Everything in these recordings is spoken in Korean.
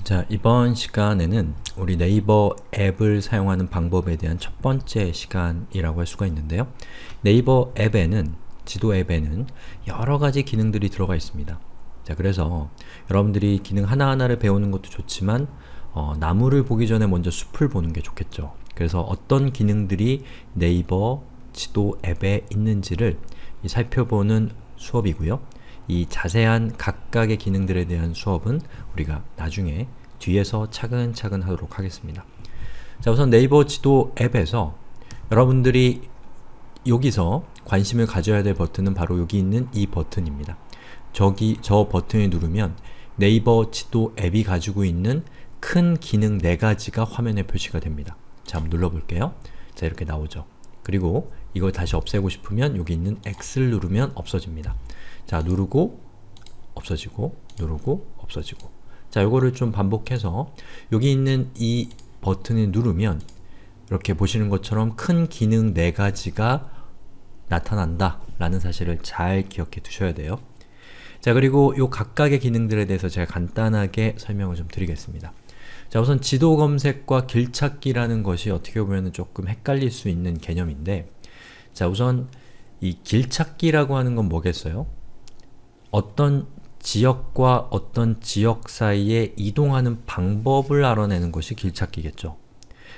자, 이번 시간에는 우리 네이버 앱을 사용하는 방법에 대한 첫 번째 시간이라고 할 수가 있는데요. 네이버 앱에는, 지도 앱에는 여러가지 기능들이 들어가 있습니다. 자, 그래서 여러분들이 기능 하나하나를 배우는 것도 좋지만 나무를 보기 전에 먼저 숲을 보는 게 좋겠죠. 그래서 어떤 기능들이 네이버 지도 앱에 있는지를 살펴보는 수업이고요. 이 자세한 각각의 기능들에 대한 수업은 우리가 나중에 뒤에서 차근차근 하도록 하겠습니다. 자, 우선 네이버 지도 앱에서 여러분들이 여기서 관심을 가져야 될 버튼은 바로 여기 있는 이 버튼입니다. 저 버튼을 누르면 네이버 지도 앱이 가지고 있는 큰 기능 4가지가 화면에 표시가 됩니다. 자, 한번 눌러볼게요. 자, 이렇게 나오죠. 그리고 이걸 다시 없애고 싶으면 여기 있는 X를 누르면 없어집니다. 자, 누르고 없어지고 누르고 없어지고. 자, 요거를 좀 반복해서 여기 있는 이 버튼을 누르면 이렇게 보시는 것처럼 큰 기능 4가지가 나타난다 라는 사실을 잘 기억해 두셔야 돼요. 자, 그리고 요 각각의 기능들에 대해서 제가 간단하게 설명을 좀 드리겠습니다. 자, 우선 지도 검색과 길찾기라는 것이 어떻게 보면 조금 헷갈릴 수 있는 개념인데, 자, 우선 이 길찾기라고 하는 건 뭐겠어요? 어떤 지역과 어떤 지역 사이에 이동하는 방법을 알아내는 것이 길찾기겠죠.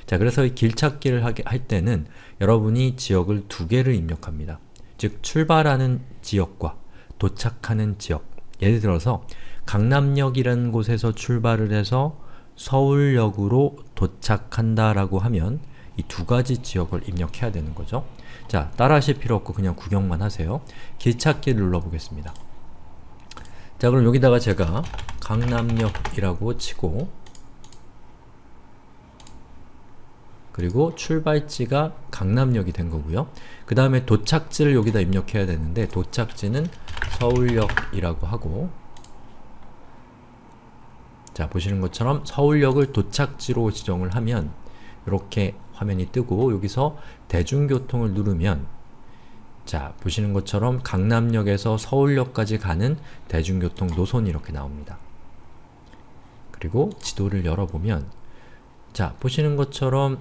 자, 그래서 이 길찾기를 할 때는 여러분이 지역을 2개를 입력합니다. 즉, 출발하는 지역과 도착하는 지역. 예를 들어서 강남역이라는 곳에서 출발을 해서 서울역으로 도착한다 라고 하면 이 2가지 지역을 입력해야 되는 거죠. 자, 따라 하실 필요 없고 그냥 구경만 하세요. 길찾기를 눌러보겠습니다. 자, 그럼 여기다가 제가 강남역이라고 치고, 그리고 출발지가 강남역이 된 거고요. 그 다음에 도착지를 여기다 입력해야 되는데 도착지는 서울역이라고 하고, 자, 보시는 것처럼 서울역을 도착지로 지정을 하면 이렇게 화면이 뜨고, 여기서 대중교통을 누르면, 자, 보시는 것처럼 강남역에서 서울역까지 가는 대중교통 노선이 이렇게 나옵니다. 그리고 지도를 열어보면, 자, 보시는 것처럼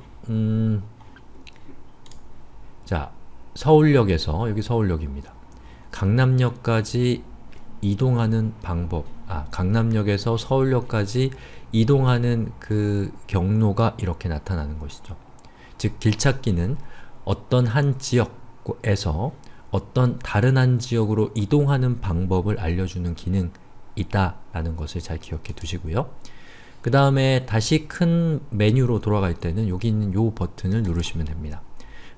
자, 서울역에서, 여기 서울역입니다. 강남역까지 이동하는 방법, 강남역에서 서울역까지 이동하는 그 경로가 이렇게 나타나는 것이죠. 즉, 길찾기는 어떤 한 지역에서 어떤 다른 한 지역으로 이동하는 방법을 알려주는 기능이다 라는 것을 잘 기억해 두시고요. 그 다음에 다시 큰 메뉴로 돌아갈 때는 여기 있는 요 버튼을 누르시면 됩니다.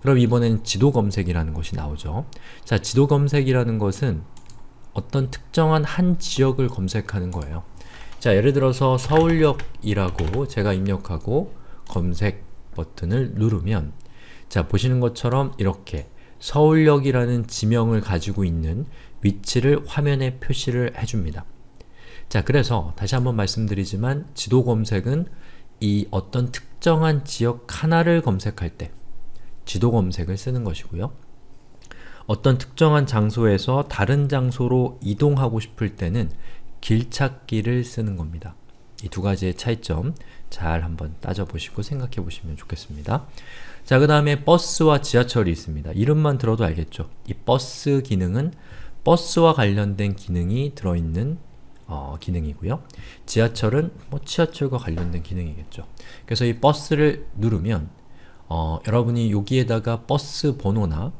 그럼 이번엔 지도 검색이라는 것이 나오죠. 자, 지도 검색이라는 것은 어떤 특정한 한 지역을 검색하는 거예요. 자, 예를 들어서 서울역이라고 제가 입력하고 검색 버튼을 누르면, 자, 보시는 것처럼 이렇게 서울역이라는 지명을 가지고 있는 위치를 화면에 표시를 해줍니다. 자, 그래서 다시 한번 말씀드리지만 지도 검색은 이 어떤 특정한 지역 하나를 검색할 때 지도 검색을 쓰는 것이고요. 어떤 특정한 장소에서 다른 장소로 이동하고 싶을 때는 길찾기를 쓰는 겁니다. 이 2가지의 차이점 잘 한번 따져보시고 생각해 보시면 좋겠습니다. 자, 그 다음에 버스와 지하철이 있습니다. 이름만 들어도 알겠죠? 이 버스 기능은 버스와 관련된 기능이 들어있는 기능이고요. 지하철은 지하철과 관련된 기능이겠죠. 그래서 이 버스를 누르면 여러분이 여기에다가 버스 번호나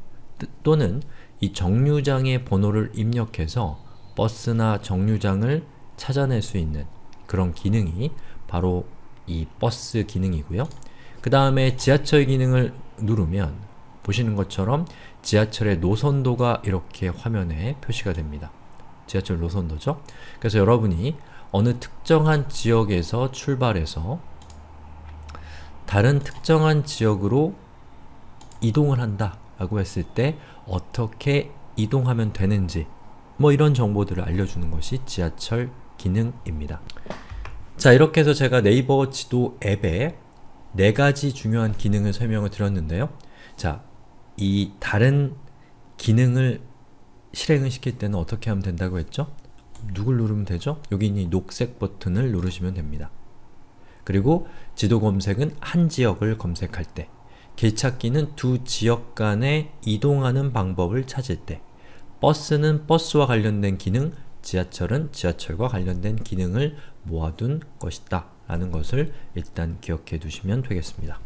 또는 이 정류장의 번호를 입력해서 버스나 정류장을 찾아낼 수 있는 그런 기능이 바로 이 버스 기능이고요. 그 다음에 지하철 기능을 누르면 보시는 것처럼 지하철의 노선도가 이렇게 화면에 표시가 됩니다. 지하철 노선도죠. 그래서 여러분이 어느 특정한 지역에서 출발해서 다른 특정한 지역으로 이동을 한다 라고 했을 때 어떻게 이동하면 되는지 이런 정보들을 알려주는 것이 지하철 기능입니다. 자, 이렇게 해서 제가 네이버 지도 앱에 4가지 중요한 기능을 설명을 드렸는데요. 자, 이 다른 기능을 실행을 시킬 때는 어떻게 하면 된다고 했죠? 누굴 누르면 되죠? 여기 있는 녹색 버튼을 누르시면 됩니다. 그리고 지도 검색은 한 지역을 검색할 때, 길 찾기는 두 지역 간에 이동하는 방법을 찾을 때, 버스는 버스와 관련된 기능, 지하철은 지하철과 관련된 기능을 모아둔 것이다 라는 것을 일단 기억해 두시면 되겠습니다.